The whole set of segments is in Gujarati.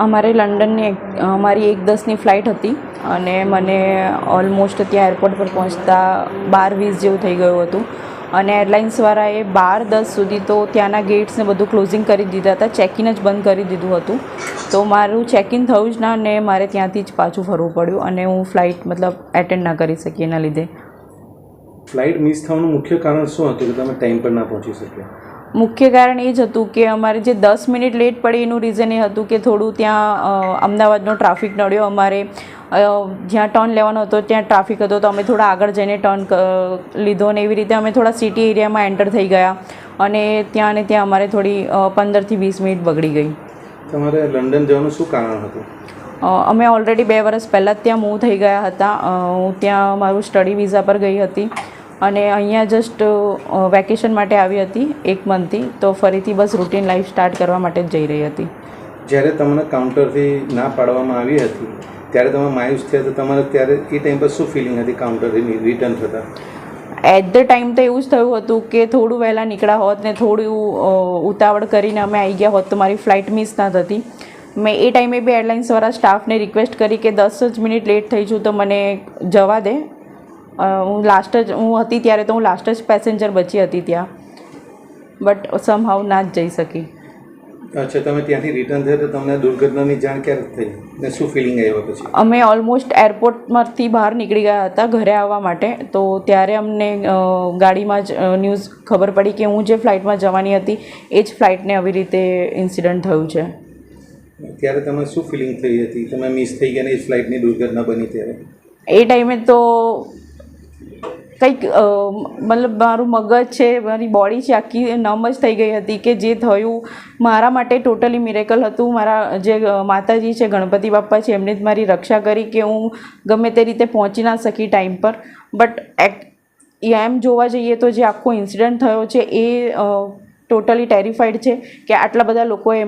અમારે લંડનની અમારી 1:10ની ફ્લાઇટ હતી અને મને ઓલમોસ્ટ ત્યાં એરપોર્ટ પર પહોંચતા 12:20 જેવું થઈ ગયું હતું અને એરલાઇન્સવાળાએ 12:10 સુધી તો ત્યાંના ગેટ્સને બધું ક્લોઝિંગ કરી દીધા હતા, ચેકિન જ બંધ કરી દીધું હતું. તો મારું ચેકિન થયું જ ના અને મારે ત્યાંથી જ પાછું ફરવું પડ્યું અને હું ફ્લાઇટ એટેન્ડ ના કરી શકી એના લીધે. ફ્લાઇટ મિસ થવાનું મુખ્ય કારણ શું હતું કે તમે ટાઈમ પર ના પહોંચી શક્યા? મુખ્ય કારણ એ જ હતું કે અમારે જે 10 મિનિટ લેટ પડી એનું રીઝન એ હતું કે થોડું ત્યાં અમદાવાદનો ટ્રાફિક નડ્યો. અમારે જ્યાં ટર્ન લેવાનો હતો ત્યાં ટ્રાફિક હતો તો અમે થોડા આગળ જઈને ટર્ન લીધો અને એવી રીતે અમે થોડા સિટી એરિયામાં એન્ટર થઈ ગયા અને ત્યાં અમારે થોડી 15 થી 20 મિનિટ બગડી ગઈ. તમારે લંડન જવાનું શું કારણ હતું? અમે ઓલરેડી 2 વર્ષ પહેલાં જ ત્યાં મૂવ થઈ ગયા હતા. હું ત્યાં મારું સ્ટડી વિઝા પર ગઈ હતી અને અહીંયા જસ્ટ વેકેશન માટે આવી હતી 1 મંથથી. તો ફરીથી બસ રૂટીન લાઈફ સ્ટાર્ટ કરવા માટે જ જઈ રહી હતી. જ્યારે તમને કાઉન્ટરથી ના પાડવામાં આવી હતી ત્યારે તમે માયુસ થયા તો તમારે ત્યારે એ ટાઈમ પર શું ફિલિંગ હતી કાઉન્ટરથી રિટર્ન થતાં? એટ ધ ટાઈમ તો એવું જ થયું હતું કે થોડું વહેલાં નીકળ્યા હોત ને થોડું ઉતાવળ કરીને અમે આવી ગયા હોત તો મારી ફ્લાઇટ મિસ ના થતી. મેં એ ટાઈમે બી એરલાઇન્સવાળા સ્ટાફને રિક્વેસ્ટ કરી કે 10 જ મિનિટ લેટ થઈ છું તો મને જવા દે. હું હતી ત્યારે તો હું લાસ્ટ જ પેસેન્જર બચી હતી ત્યાં, બટ સમહાઉ ના જ જઈ શકી. અચ્છા, તમે ત્યાંથી રિટર્ન થયા તો તમને દુર્ઘટનાની જાણ ક્યારે થઈ ને શું ફિલિંગ આવ્યા પછી? અમે ઓલમોસ્ટ એરપોર્ટમાંથી બહાર નીકળી ગયા હતા ઘરે આવવા માટે. તો ત્યારે અમને ગાડીમાં જ ન્યૂઝ ખબર પડી કે હું જે ફ્લાઇટમાં જવાની હતી એ જ ફ્લાઇટને આવી રીતે ઇન્સિડન્ટ થયું છે. ત્યારે તમે શું ફિલિંગ થઈ હતી? તમે મિસ થઈ ગયા ને એ ફ્લાઇટની દુર્ઘટના બની ત્યારે? એ ટાઈમે તો કંઈક મારું મગજ છે, મારી બોડી છે આખી નમ જ થઈ ગઈ હતી કે જે થયું મારા માટે ટોટલી મિરેકલ હતું. મારા જે માતાજી છે, ગણપતિ બાપ્પા છે, એમને જ મારી રક્ષા કરી કે હું ગમે તે રીતે પહોંચી ના શકી ટાઈમ પર. બટ એમ જોવા જઈએ તો જે આખો ઇન્સિડન્ટ થયો છે એ ટોટલી ટેરિફાઈડ છે કે આટલા બધા લોકોએ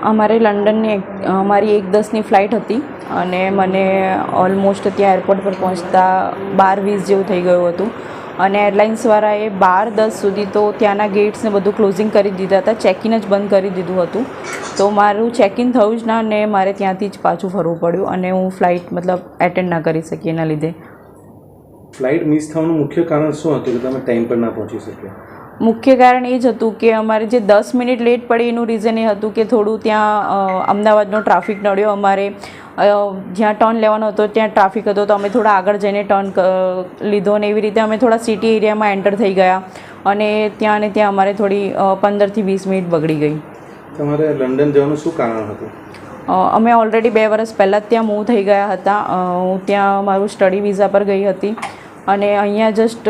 અમારે લંડનની અમારી 1:10ની ફ્લાઇટ હતી અને મને ઓલમોસ્ટ ત્યાં એરપોર્ટ પર પહોંચતા 12:20 જેવું થઈ ગયું હતું અને એરલાઇન્સવાળાએ 12:10 સુધી તો ત્યાંના ગેટ્સને બધું ક્લોઝિંગ કરી દીધા હતા, ચેકિન જ બંધ કરી દીધું હતું. તો મારું ચેકિન થયું જ ના અને મારે ત્યાંથી જ પાછું ફરવું પડ્યું અને હું ફ્લાઇટ એટેન્ડ ના કરી શકી એના લીધે. ફ્લાઇટ મિસ થવાનું મુખ્ય કારણ શું હતું કે તમે ટાઈમ પર ના પહોંચી શક્યા? મુખ્ય કારણ એ જ હતું કે અમારે જે 10 મિનિટ લેટ પડી એનું રીઝન એ હતું કે થોડું ત્યાં અમદાવાદનો ટ્રાફિક નડ્યો. અમારે જ્યાં ટર્ન લેવાનો હતો ત્યાં ટ્રાફિક હતો તો અમે થોડા આગળ જઈને ટર્ન લીધો અને એવી રીતે અમે થોડા સિટી એરિયામાં એન્ટર થઈ ગયા અને ત્યાં અમારે થોડી 15 થી 20 મિનિટ બગડી ગઈ. તમારે લંડન જવાનું શું કારણ હતું? અમે ઓલરેડી 2 વર્ષ પહેલાં જ ત્યાં મૂવ થઈ ગયા હતા. હું ત્યાં મારું સ્ટડી વિઝા પર ગઈ હતી અને અહીંયા જસ્ટ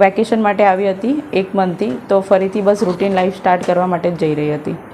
વેકેશન માટે આવી હતી 1 મંથથી. તો ફરીથી બસ રૂટીન લાઈફ સ્ટાર્ટ કરવા માટે જ જઈ રહી હતી.